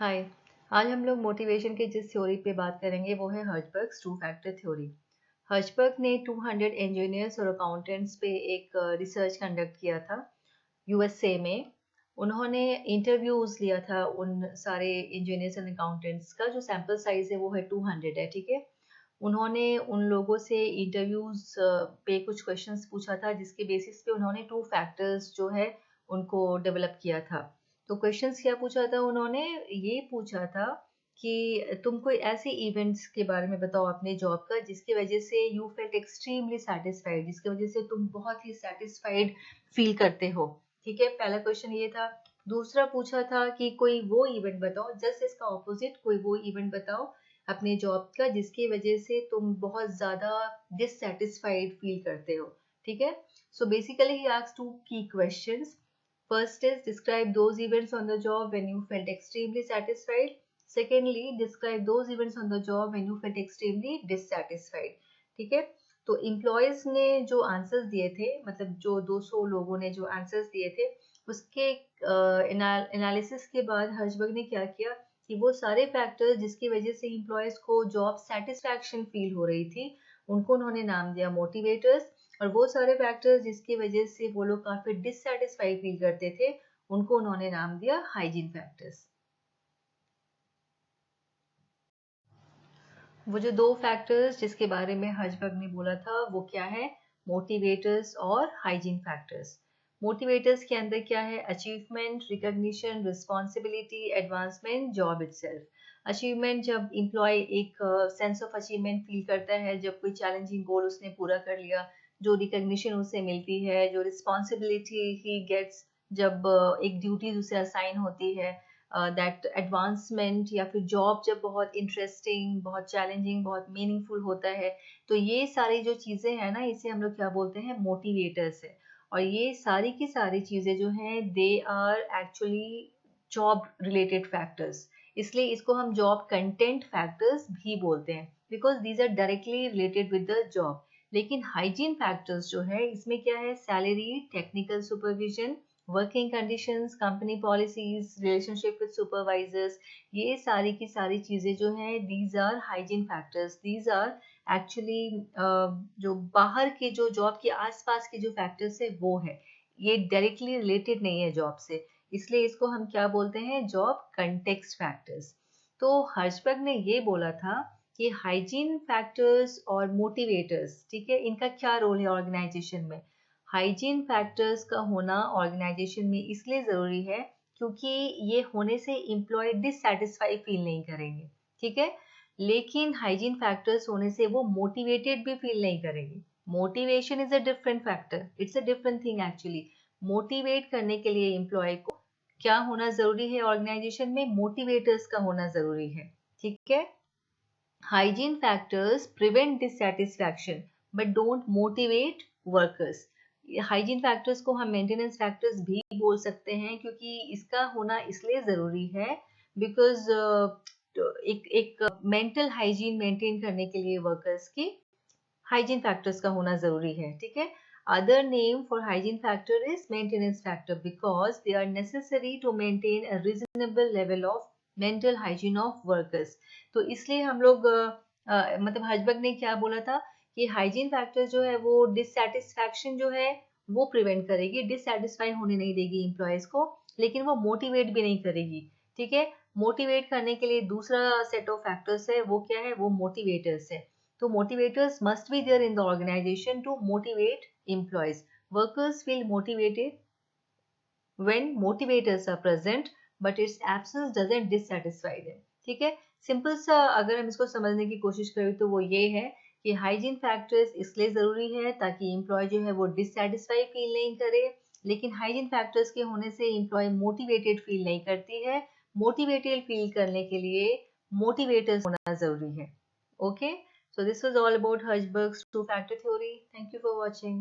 हाय। आज हम लोग मोटिवेशन के जिस थ्योरी पे बात करेंगे वो है हर्जबर्ग्स टू फैक्टर थ्योरी। हर्जबर्ग ने 200 इंजीनियर्स और अकाउंटेंट्स पे एक रिसर्च कंडक्ट किया था यूएसए में। उन्होंने इंटरव्यूज लिया था उन सारे इंजीनियर्स एंड अकाउंटेंट्स का। जो सैंपल साइज है वो है 200 है, ठीक है। उन्होंने उन लोगों से इंटरव्यूज पे कुछ क्वेश्चंस पूछा था जिसके बेसिस पे उन्होंने टू फैक्टर्स जो है उनको डेवलप किया था। तो क्वेश्चंस क्या पूछा था उन्होंने? ये पूछा था कि तुम कोई ऐसे इवेंट्स के बारे में बताओ अपने जॉब का जिसकी वजह से यू फेल्ट एक्सट्रीमली सेटिस्फाइड, जिसकी वजह से तुम बहुत ही सेटिस्फाइड फील करते हो। ठीक है, पहला क्वेश्चन ये था। दूसरा पूछा था कि कोई वो इवेंट बताओ, जस्ट इसका ऑपोजिट, कोई वो इवेंट बताओ अपने जॉब का जिसकी वजह से तुम बहुत ज्यादा डिससेटिस्फाइड फील करते हो। ठीक है, so basically he asked two key questions. First is describe those events on the job when you felt extremely satisfied. Secondly, describe those events on the job when you felt extremely dissatisfied. ठीक है, तो employees ने जो answers दिए थे, मतलब जो 200 लोगों ने जो आंसर्स दिए थे, उसके एनालिसिस के बाद हर्जबर्ग ने क्या किया कि वो सारे फैक्टर्स जिसकी वजह से एम्प्लॉयज को जॉब सेटिस्फैक्शन फील हो रही थी उनको उन्होंने नाम दिया मोटिवेटर्स, और वो सारे फैक्टर्स जिसकी वजह से वो लोग काफी डिससेटिस्फाइड फील करते थे उनको उन्होंने नाम दिया हाइजीन फैक्टर्स। वो जो दो फैक्टर्स जिसके बारे में हर्जबर्ग ने बोला था वो क्या है? मोटिवेटर्स और हाइजीन फैक्टर्स। मोटिवेटर्स के अंदर क्या है? Achievement, recognition, responsibility, advancement, job itself. Achievement, जब एम्प्लॉय एक सेंस ऑफ अचीवमेंट फील करता है, जब कोई चैलेंजिंग गोल उसने पूरा कर लिया। जो रिकॉग्निशन उसे मिलती है, जो रिस्पॉन्सिबिलिटी ही गेट्स, जब एक ड्यूटीज उसे असाइन होती है, दैट एडवांसमेंट, या फिर जॉब जब बहुत इंटरेस्टिंग, बहुत चैलेंजिंग, बहुत मीनिंगफुल होता है। तो ये सारी जो चीज़ें हैं ना, इसे हम लोग क्या बोलते हैं? मोटिवेटर्स है। और ये सारी की सारी चीज़ें जो हैं they are actually job related factors. इसलिए इसको हम जॉब कंटेंट फैक्टर्स भी बोलते हैं, because these are directly related with the job. लेकिन हाइजीन फैक्टर्स जो है इसमें क्या है? Salary, technical supervision, working conditions, company policies, relationship with supervisors, ये सारी की सारी चीजें जो हैं these are hygiene factors. These are actually जो बाहर के, जो जॉब के आसपास के जो फैक्टर्स है वो है, ये डायरेक्टली रिलेटेड नहीं है जॉब से। इसलिए इसको हम क्या बोलते हैं? Job context factors. तो हर्जबर्ग ने ये बोला था कि हाइजीन फैक्टर्स और मोटिवेटर्स, ठीक है, इनका क्या रोल है ऑर्गेनाइजेशन में? हाइजीन फैक्टर्स का होना ऑर्गेनाइजेशन में इसलिए जरूरी है क्योंकि ये होने से एम्प्लॉय डिससेटिस्फाई फील नहीं करेंगे, ठीक है। लेकिन हाइजीन फैक्टर्स होने से वो मोटिवेटेड भी फील नहीं करेंगे। Motivation is a different factor, it's a different thing actually. Motivate करने के लिए एम्प्लॉय को क्या होना जरूरी है ऑर्गेनाइजेशन में? मोटिवेटर्स का होना जरूरी है, ठीक है। Hygiene factors prevent dissatisfaction but don't motivate workers. Hygiene factors को हम मेंटेनेंस फैक्टर्स भी बोल सकते हैं क्योंकि इसका होना इसलिए जरूरी है बिकॉज एक एक मेंटल हाइजीन मेंटेन करने के लिए वर्कर्स की हाइजीन फैक्टर्स का होना जरूरी है, ठीक है। Other name for hygiene factor is maintenance factor because they are necessary to maintain a reasonable level of mental hygiene of workers. तो इसलिए हम लोग मतलब हर्जबर्ग ने क्या बोला था कि हाइजीन फैक्टर जो है वो डिससेटिस्फैक्शन जो है वो प्रिवेंट करेगी, डिससेटिस्फाई होने नहीं देगी एम्प्लॉयज को, लेकिन वो मोटिवेट भी नहीं करेगी, ठीक है। मोटिवेट करने के लिए दूसरा सेट ऑफ फैक्टर्स है, वो क्या है? वो मोटिवेटर्स है। So motivators must be there in the organization to motivate employees. Workers feel motivated when motivators are present, but its absence doesn't dissatisfy them. ठीक है, सिंपल सा अगर हम इसको समझने की कोशिश करें तो वो ये है कि हाइजीन फैक्टर्स इसलिए जरूरी है ताकि एम्प्लॉय जो है वो डिससेटिस्फाई फील नहीं करे, लेकिन हाइजीन फैक्टर्स के होने से एम्प्लॉय मोटिवेटेड फील नहीं करती है। मोटिवेटेड फील करने के लिए मोटिवेटर्स होना जरूरी है। Okay, so this was all about Hertzberg's two-factor theory. Thank you for watching.